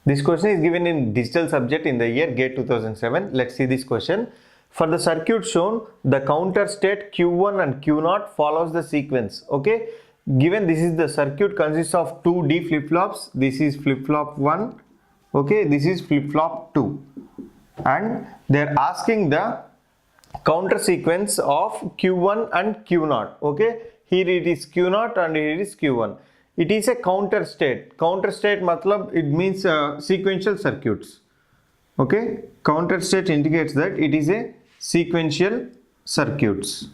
This question is given in digital subject in the year GATE 2007. Let's see this question. For the circuit shown, the counter state Q1 and Q0 follows the sequence. Okay, given this is the circuit consists of two D flip-flops. This is flip-flop 1. Okay, this is flip-flop 2. And they are asking the counter sequence of Q1 and Q0. Okay, here it is Q0 and here it is Q1. It is a counter state. Counter state matlab it means sequential circuits. Okay, counter state indicates that it is a sequential circuits.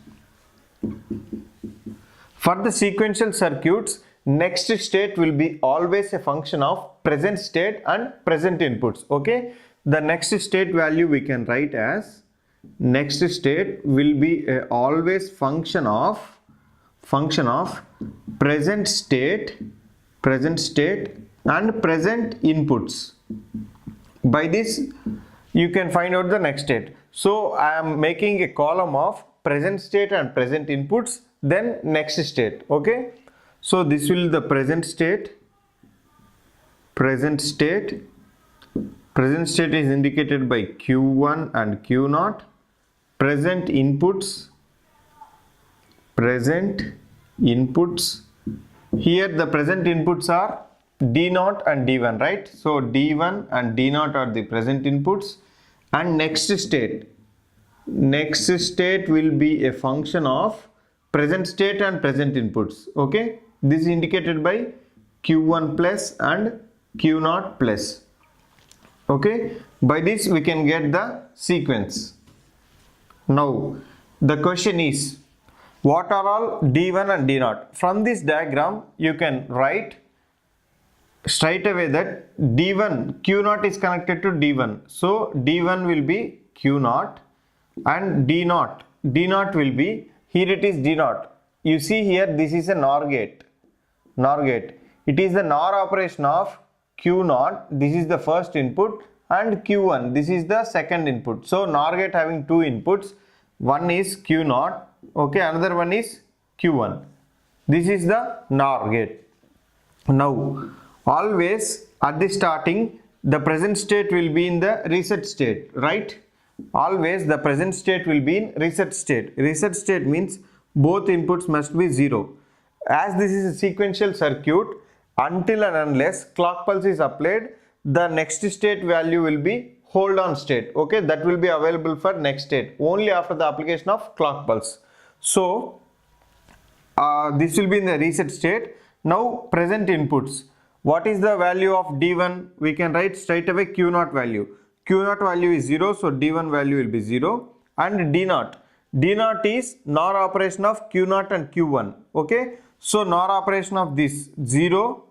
For the sequential circuits, next state will be always a function of present state and present inputs. Okay, the next state value we can write as next state will be always function of present state and present inputs. By this you can find out the next state. So I am making a column of present state and present inputs, then next state. Okay, so this will be the present state is indicated by Q1 and Q0. Present inputs, here the present inputs are D0 and D1, right? So D1 and D0 are the present inputs. And next state will be a function of present state and present inputs. Okay, this is indicated by Q1 plus and Q0 plus. Okay, by this we can get the sequence. Now the question is, what are all D1 and D0? From this diagram you can write straight away that D1, Q0 is connected to D1. So D1 will be Q0 and D0 will be, here it is D0. You see here this is a NOR gate. It is the NOR operation of Q0, this is the first input, and Q1, this is the second input. So NOR gate having two inputs, one is Q0, okay, another one is Q1. This is the NOR gate. Now always at the starting the present state will be in the reset state, right? Always the present state will be in reset state. Reset state means both inputs must be 0. As this is a sequential circuit, until and unless clock pulse is applied, the next state value will be hold on state. Okay, that will be available for next state only after the application of clock pulse. So this will be in the reset state. Now present inputs. What is the value of D1? We can write straight away Q0 value. Q0 value is 0, so D1 value will be 0. And D0. D0 is NOR operation of Q0 and Q1. Okay, so NOR operation of this 0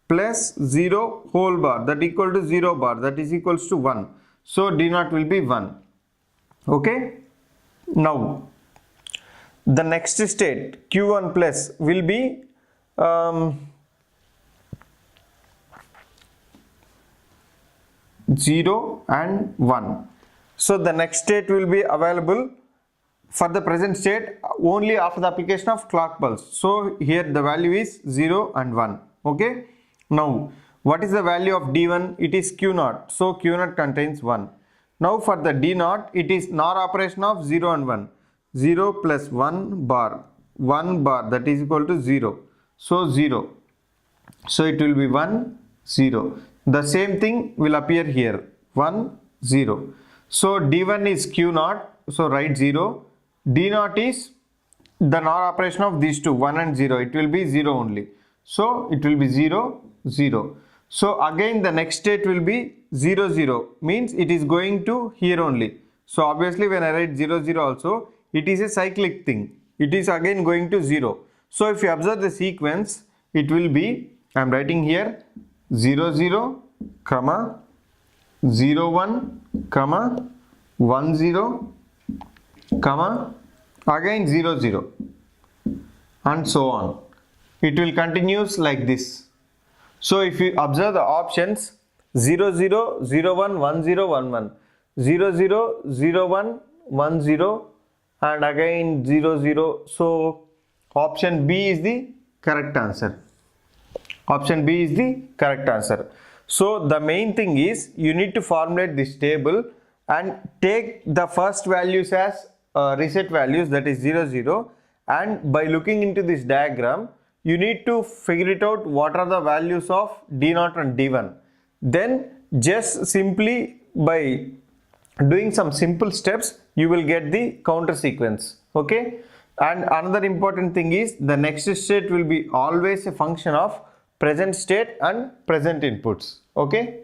plus 0 whole bar, that equal to 0 bar, that is equals to 1. So D0 will be 1. Okay, now the next state Q1 plus will be 0 and 1. So the next state will be available for the present state only after the application of clock pulse. So here the value is 0 and 1. Okay, now what is the value of D1? It is Q0, so Q0 contains 1. Now for the D0, it is NOR operation of 0 and 1. 0 plus 1 bar, that is equal to 0. So 0. So it will be 1, 0. The same thing will appear here, 1, 0. So D1 is Q0, so write 0. D0 is the NOR operation of these two, 1 and 0. It will be 0 only. So it will be 0, 0. So again the next state will be 0, 0. Means it is going to here only. So obviously when I write 0, 0 also, it is a cyclic thing. It is again going to 0. So if you observe the sequence, it will be, I am writing here 0, 0, comma, 0, 1, comma, 1, 0, comma, again 0, 0, and so on. It will continues like this. So if you observe the options 0, 0, 0, 1, 1, 0, 1, 1, 0, 0, 0, 1, 1, 0, and again 0, 0. So option B is the correct answer. Option B is the correct answer. So the main thing is you need to formulate this table and take the first values as reset values, that is 0 0, and by looking into this diagram you need to figure it out what are the values of D0 and D1. Then just simply by doing some simple steps you will get the counter sequence. Okay, and another important thing is the next state will be always a function of present state and present inputs. Okay.